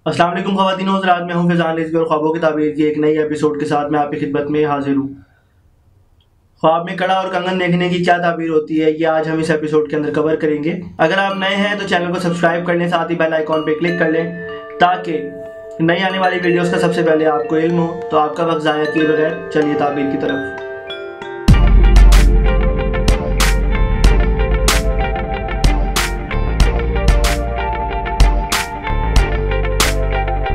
अस्सलाम वालेकुम ख़वातीन व हज़रात, मैं हूं फैज़ान रिज़वी और ख्वाबों की ताबीर की एक नई एपिसोड के साथ मैं आपकी खिदमत में हाजिर हूं। ख्वाब में कड़ा और कंगन देखने की क्या ताबीर होती है, ये आज हम इस एपिसोड के अंदर कवर करेंगे। अगर आप नए हैं तो चैनल को सब्सक्राइब कर लें, साथ ही बेल आइकॉन पर क्लिक कर लें ताकि नई आने वाली वीडियोज़ का सबसे पहले आपको इल्म हो। तो आपका वक्त ज़ाया किए बगैर चलिए ताबीर की तरफ।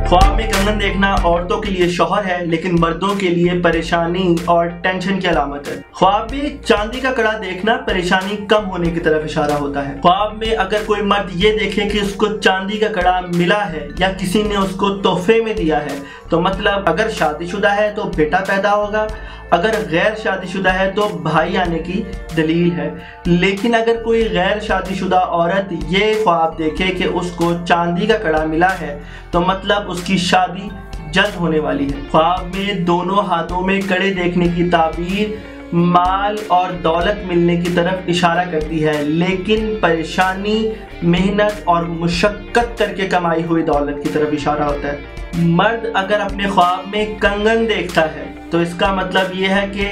ख्वाब में कंगन देखना औरतों के लिए शौहर है, लेकिन मर्दों के लिए परेशानी और टेंशन की अलामत है। ख्वाब में चांदी का कड़ा देखना परेशानी कम होने की तरफ इशारा होता है। ख्वाब में अगर कोई मर्द ये देखे कि उसको चांदी का कड़ा मिला है या किसी ने उसको तोहफे में दिया है, तो मतलब अगर शादीशुदा है तो बेटा पैदा होगा, अगर गैर शादीशुदा है तो भाई आने की दलील है। लेकिन अगर कोई गैर शादीशुदा औरत ये ख्वाब देखे कि उसको चांदी का कड़ा मिला है, तो मतलब उसकी शादी जल्द होने वाली है। ख्वाब में दोनों हाथों में कड़े देखने की ताबीर माल और दौलत मिलने की तरफ इशारा करती है, लेकिन परेशानी, मेहनत और मुशक्कत करके कमाई हुई दौलत की तरफ इशारा होता है। मर्द अगर अपने ख्वाब में कंगन देखता है तो इसका मतलब ये है कि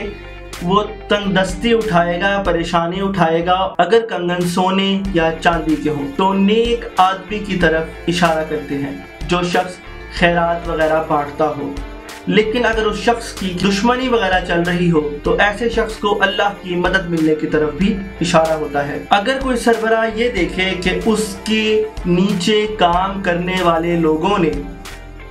वो तंगदस्ती उठाएगा, परेशानी उठाएगा। अगर कंगन सोने या चांदी के हों तो नेक आदमी की तरफ इशारा करते हैं, जो शख्स खैरात वगैरह बांटता हो। लेकिन अगर उस शख्स की दुश्मनी वगैरह चल रही हो तो ऐसे शख्स को अल्लाह की मदद मिलने की तरफ भी इशारा होता है। अगर कोई सरबराह ये देखे कि उसके नीचे काम करने वाले लोगों ने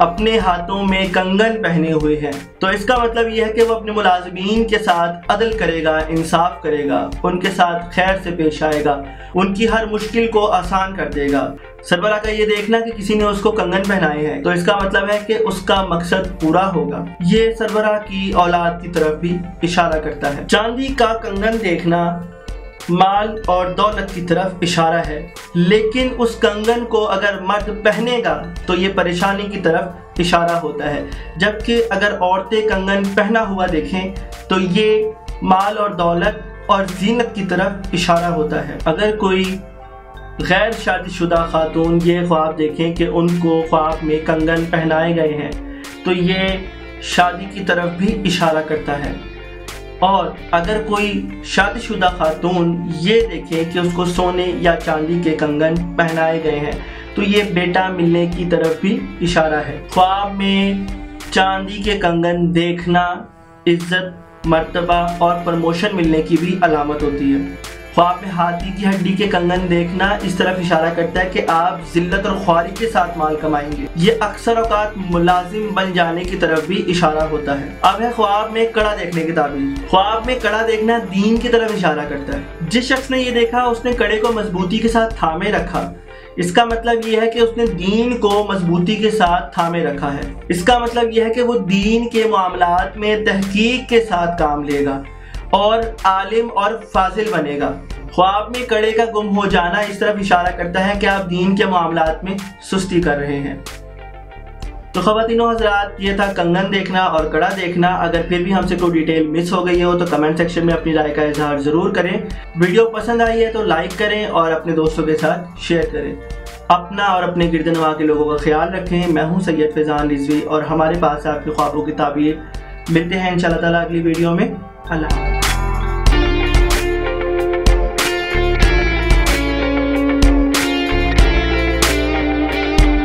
अपने हाथों में कंगन पहने हुए हैं, तो इसका मतलब यह है कि वो अपने मुलाजिमीन के साथ अदल करेगा, इंसाफ करेगा, उनके साथ खैर से पेश आएगा, उनकी हर मुश्किल को आसान कर देगा। सरबराह का ये देखना कि किसी ने उसको कंगन पहनाए हैं, तो इसका मतलब है कि उसका मकसद पूरा होगा। ये सरबराह की औलाद की तरफ भी इशारा करता है। चांदी का कंगन देखना माल और दौलत की तरफ इशारा है, लेकिन उस कंगन को अगर मर्द पहनेगा तो ये परेशानी की तरफ इशारा होता है। जबकि अगर औरतें कंगन पहना हुआ देखें तो ये माल और दौलत और जीनत की तरफ इशारा होता है। अगर कोई गैर शादीशुदा खातून ये ख्वाब देखें कि उनको ख्वाब में कंगन पहनाए गए हैं, तो ये शादी की तरफ भी इशारा करता है। और अगर कोई शादीशुदा खातून ये देखे कि उसको सोने या चांदी के कंगन पहनाए गए हैं, तो ये बेटा मिलने की तरफ भी इशारा है। ख्वाब में चांदी के कंगन देखना इज्जत, मर्तबा और प्रमोशन मिलने की भी अलामत होती है। ख्वाब में हाथी की हड्डी के कंगन देखना इस तरफ इशारा करता है कि आप जिल्लत और ख्वारी के साथ माल कमाएंगे। ये अक्सर औकात मुलाजिम बन जाने की तरफ भी इशारा होता है। अब है ख्वाब में कड़ा देखने की ताबीर। ख्वाब में कड़ा देखना दीन की तरफ इशारा करता है। जिस शख्स ने ये देखा उसने कड़े को मजबूती के साथ थामे रखा। इसका मतलब यह है कि उसने दीन को मजबूती के साथ थामे रखा है। इसका मतलब यह है कि वो दीन के मामलात में तहकीक के साथ काम लेगा और आलिम और फाजिल बनेगा। ख्वाब में कड़े का गुम हो जाना इस तरफ इशारा करता है कि आप दीन के मामलात में सुस्ती कर रहे हैं। तो ख़वातीनो हज़रात, ये था कंगन देखना और कड़ा देखना। अगर फिर भी हमसे कोई डिटेल मिस हो गई हो तो कमेंट सेक्शन में अपनी राय का इजहार ज़रूर करें। वीडियो पसंद आई है तो लाइक करें और अपने दोस्तों के साथ शेयर करें। अपना और अपने गिरदनवा के लोगों का ख्याल रखें। मैं हूँ सैयद फैज़ान रिज़वी और हमारे पास आपके ख्वाबों की ताबीर। मिलते हैं इंशाअल्लाह ताला अगली वीडियो में। अल्लाह।